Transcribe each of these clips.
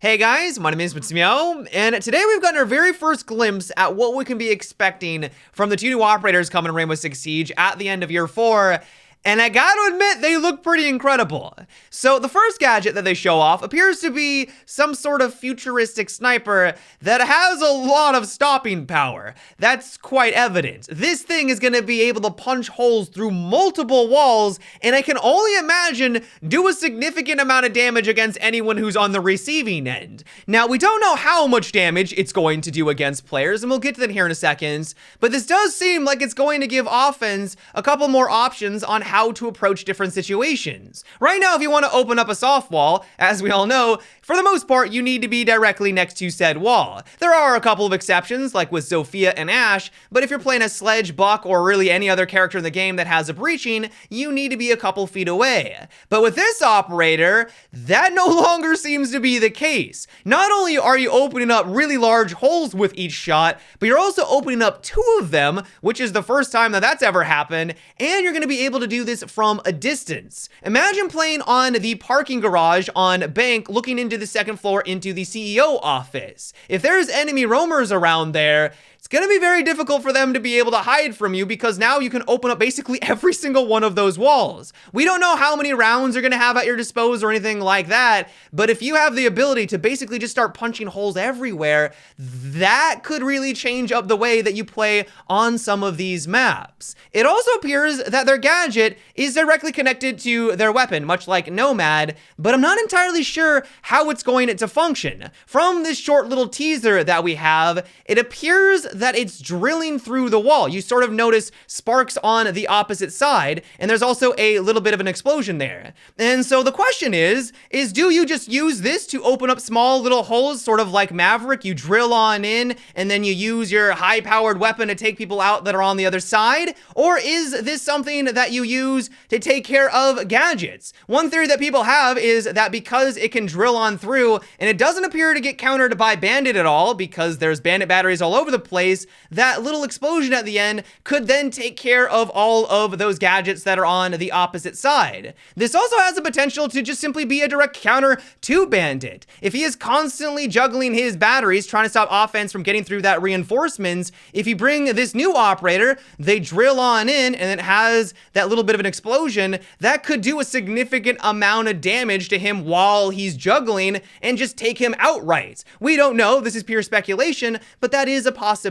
Hey guys, my name is Mitsumiyo, and today we've gotten our very first glimpse at what we can be expecting from the two new operators coming in Rainbow Six Siege at the end of year 4. And I gotta admit, they look pretty incredible. So the first gadget that they show off appears to be some sort of futuristic sniper that has a lot of stopping power. That's quite evident. This thing is gonna be able to punch holes through multiple walls, and I can only imagine do a significant amount of damage against anyone who's on the receiving end. Now, we don't know how much damage it's going to do against players, and we'll get to that here in a second, but this does seem like it's going to give offense a couple more options on how to approach different situations. Right now, if you want to open up a soft wall, as we all know, for the most part, you need to be directly next to said wall. There are a couple of exceptions, like with Zofia and Ash, but if you're playing a Sledge, Buck, or really any other character in the game that has a breaching, you need to be a couple feet away. But with this operator, that no longer seems to be the case. Not only are you opening up really large holes with each shot, but you're also opening up 2 of them, which is the first time that that's ever happened, and you're going to be able to do this from a distance. Imagine playing on the parking garage on Bank, looking into the second floor into the CEO office. If there's enemy roamers around there, it's going to be very difficult for them to be able to hide from you because now you can open up basically every single one of those walls. We don't know how many rounds you're going to have at your disposal or anything like that, but if you have the ability to basically just start punching holes everywhere, that could really change up the way that you play on some of these maps. It also appears that their gadget is directly connected to their weapon, much like Nomad, but I'm not entirely sure how it's going to function. From this short little teaser that we have, it appears that it's drilling through the wall. You sort of notice sparks on the opposite side, and there's also a little bit of an explosion there. And so the question is do you just use this to open up small little holes, sort of like Maverick? You drill on in, and then you use your high-powered weapon to take people out that are on the other side? Or is this something that you use to take care of gadgets? One theory that people have is that because it can drill on through, and it doesn't appear to get countered by Bandit at all, because there's Bandit batteries all over the place, that little explosion at the end could then take care of all of those gadgets that are on the opposite side. This also has the potential to just simply be a direct counter to Bandit. If he is constantly juggling his batteries, trying to stop offense from getting through that reinforcements, if you bring this new operator, they drill on in, and it has that little bit of an explosion, that could do a significant amount of damage to him while he's juggling and just take him outright. We don't know, this is pure speculation, but that is a possibility.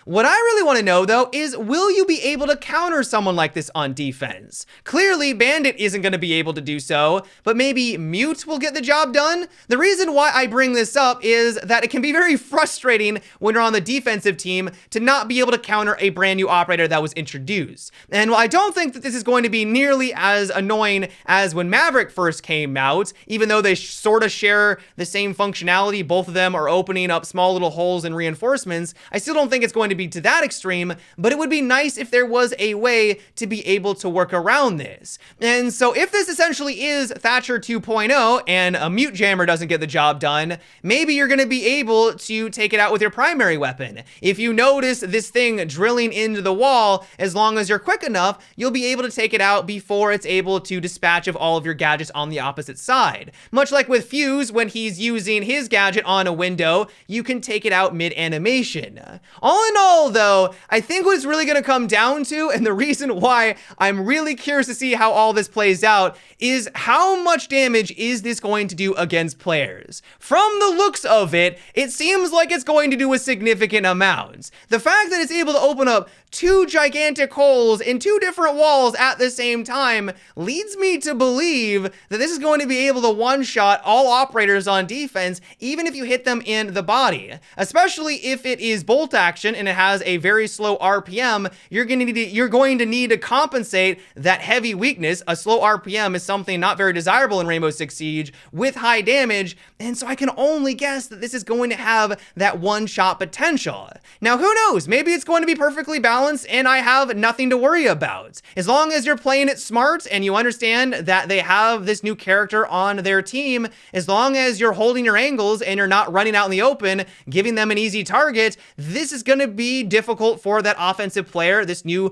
What I really want to know, though, is will you be able to counter someone like this on defense? Clearly, Bandit isn't going to be able to do so, but maybe Mute will get the job done? The reason why I bring this up is that it can be very frustrating when you're on the defensive team to not be able to counter a brand new operator that was introduced. And while I don't think that this is going to be nearly as annoying as when Maverick first came out, even though they sort of share the same functionality, both of them are opening up small little holes and reinforcements, I still don't think it's going to be to that extreme, but it would be nice if there was a way to be able to work around this. And so if this essentially is Thatcher 2.0 and a Mute Jammer doesn't get the job done, maybe you're going to be able to take it out with your primary weapon. If you notice this thing drilling into the wall, as long as you're quick enough, you'll be able to take it out before it's able to dispatch of all of your gadgets on the opposite side. Much like with Fuse, when he's using his gadget on a window, you can take it out mid-animation. All in all, though, I think what it's really going to come down to, and the reason why I'm really curious to see how all this plays out, is how much damage is this going to do against players? From the looks of it, it seems like it's going to do a significant amount. The fact that it's able to open up 2 gigantic holes in 2 different walls at the same time leads me to believe that this is going to be able to one-shot all operators on defense, even if you hit them in the body. Especially if it is bolt action and it has a very slow RPM, you're going to need to compensate that heavy weakness. A slow RPM is something not very desirable in Rainbow Six Siege with high damage, and so I can only guess that this is going to have that one-shot potential. Now, who knows? Maybe it's going to be perfectly balanced and I have nothing to worry about. As long long as you're playing it smart and you understand that they have this new character on their team, as long as you're holding your angles and you're not running out in the open, giving them an easy target, this is going to be difficult for that offensive player, this new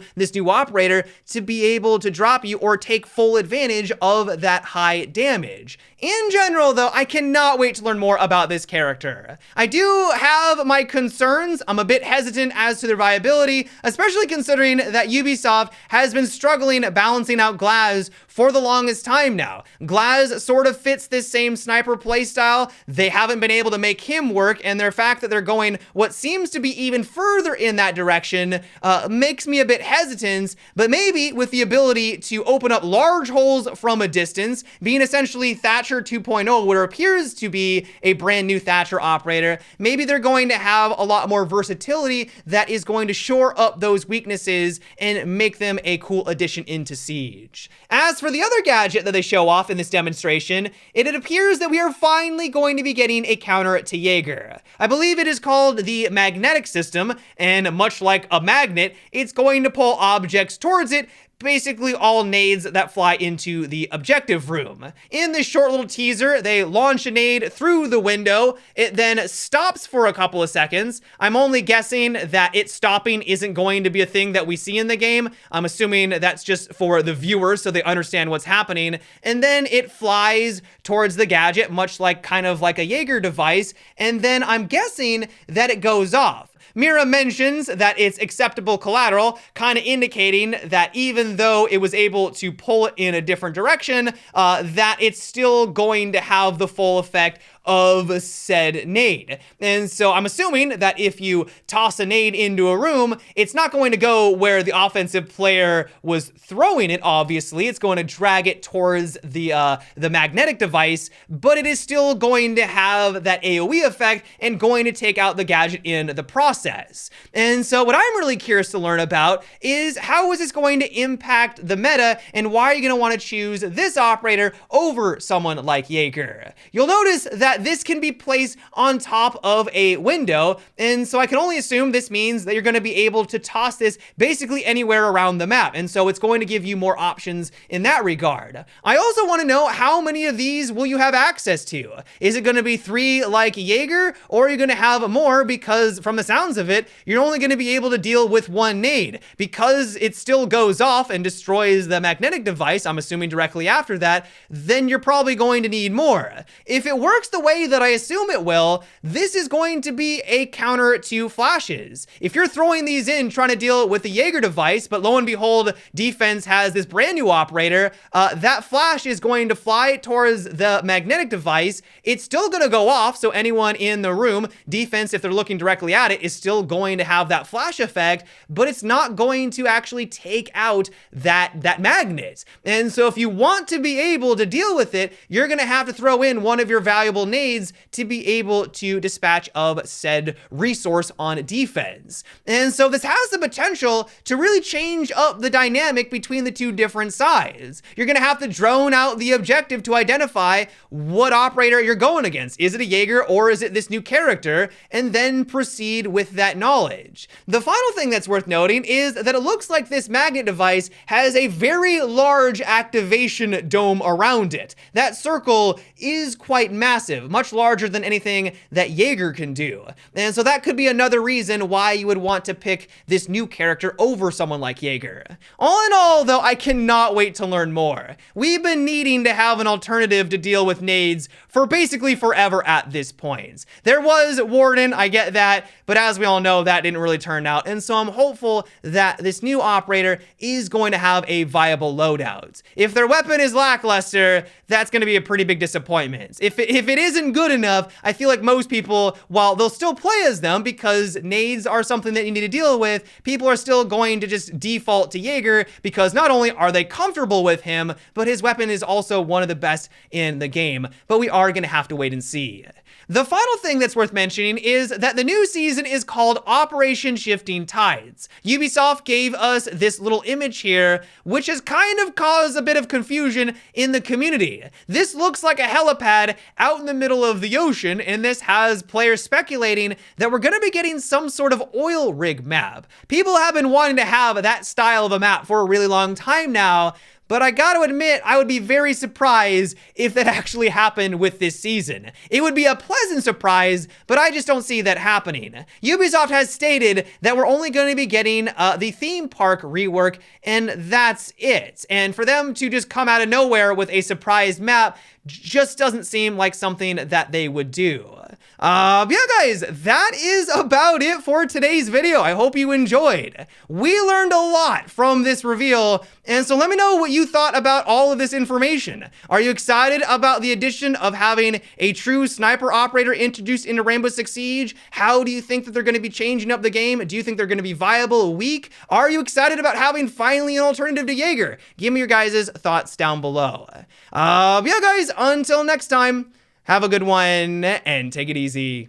operator, to be able to drop you or take full advantage of that high damage. In general, though, I cannot wait to learn more about this character. I do have my concerns. I'm a bit hesitant as to their viability, especially considering that Ubisoft has been struggling balancing out Glaz for the longest time now. Glaz sort of fits this same sniper playstyle. They haven't been able to make him work, and the fact that they're going what seems to be even further in that direction makes me a bit hesitant, but maybe with the ability to open up large holes from a distance, being essentially Thatcher 2.0, where it appears to be a brand new Thatcher operator, maybe they're going to have a lot more versatility that is going to shore up those weaknesses and make them a cool addition into Siege. As for the other gadget that they show off in this demonstration, it appears that we are finally going to be getting a counter to Jaeger. I believe it is called the magnetic system, and much like a magnet, it's going to pull objects towards it, basically all nades that fly into the objective room. In this short little teaser, they launch a nade through the window. It then stops for a couple of seconds. I'm only guessing that it stopping isn't going to be a thing that we see in the game. I'm assuming that's just for the viewers so they understand what's happening. And then it flies towards the gadget, much like kind of like a Jaeger device. And then I'm guessing that it goes off. Mira mentions that it's acceptable collateral, kind of indicating that even though it was able to pull it in a different direction, that it's still going to have the full effect of said nade. And so I'm assuming that if you toss a nade into a room, it's not going to go where the offensive player was throwing it, obviously. It's going to drag it towards the magnetic device, but it is still going to have that AoE effect and going to take out the gadget in the process. And so what I'm really curious to learn about is how is this going to impact the meta, and why are you going to want to choose this operator over someone like Jaeger? You'll notice that this can be placed on top of a window, and so I can only assume this means that you're going to be able to toss this basically anywhere around the map, and so it's going to give you more options in that regard. I also want to know how many of these will you have access to? Is it going to be 3 like Jaeger, or are you going to have more, because from the sounds of it, you're only going to be able to deal with 1 nade. Because it still goes off and destroys the magnetic device, I'm assuming directly after that, then you're probably going to need more. If it works the way that I assume it will, this is going to be a counter to flashes. If you're throwing these in trying to deal with the Jaeger device, but lo and behold, defense has this brand new operator, that flash is going to fly towards the magnetic device. It's still going to go off, so anyone in the room, defense, if they're looking directly at it, is still going to have that flash effect, but it's not going to actually take out that magnet. And so if you want to be able to deal with it, you're going to have to throw in one of your valuable nades to be able to dispatch of said resource on defense. And so this has the potential to really change up the dynamic between the two different sides. You're going to have to drone out the objective to identify what operator you're going against. Is it a Jaeger or is it this new character? And then proceed with that knowledge. The final thing that's worth noting is that it looks like this magnet device has a very large activation dome around it. That circle is quite massive, much larger than anything that Jaeger can do. And so that could be another reason why you would want to pick this new character over someone like Jaeger. All in all, though, I cannot wait to learn more. We've been needing to have an alternative to deal with nades for basically forever at this point. There was Warden, I get that, but as we all know, that didn't really turn out. And so I'm hopeful that this new operator is going to have a viable loadout. If their weapon is lackluster, that's going to be a pretty big disappointment. If it isn't good enough, I feel like most people, while they'll still play as them because nades are something that you need to deal with, people are still going to just default to Jaeger because not only are they comfortable with him, but his weapon is also one of the best in the game. But we are going to have to wait and see. The final thing that's worth mentioning is that the new season is called Operation Shifting Tides. Ubisoft gave us this little image here, which has kind of caused a bit of confusion in the community. This looks like a helipad out in the middle of the ocean, and this has players speculating that we're going to be getting some sort of oil rig map. People have been wanting to have that style of a map for a really long time now, but I gotta admit, I would be very surprised if that actually happened with this season. It would be a pleasant surprise, but I just don't see that happening. Ubisoft has stated that we're only going to be getting the theme park rework, and that's it. And for them to just come out of nowhere with a surprise map just doesn't seem like something that they would do. Yeah, guys, that is about it for today's video. I hope you enjoyed. We learned a lot from this reveal, and so let me know what you thought about all of this information. Are you excited about the addition of having a true sniper operator introduced into Rainbow Six Siege? How do you think that they're going to be changing up the game? Do you think they're going to be viable, weak? Are you excited about having finally an alternative to Jaeger? Give me your guys' thoughts down below. Yeah, guys, until next time, have a good one and take it easy.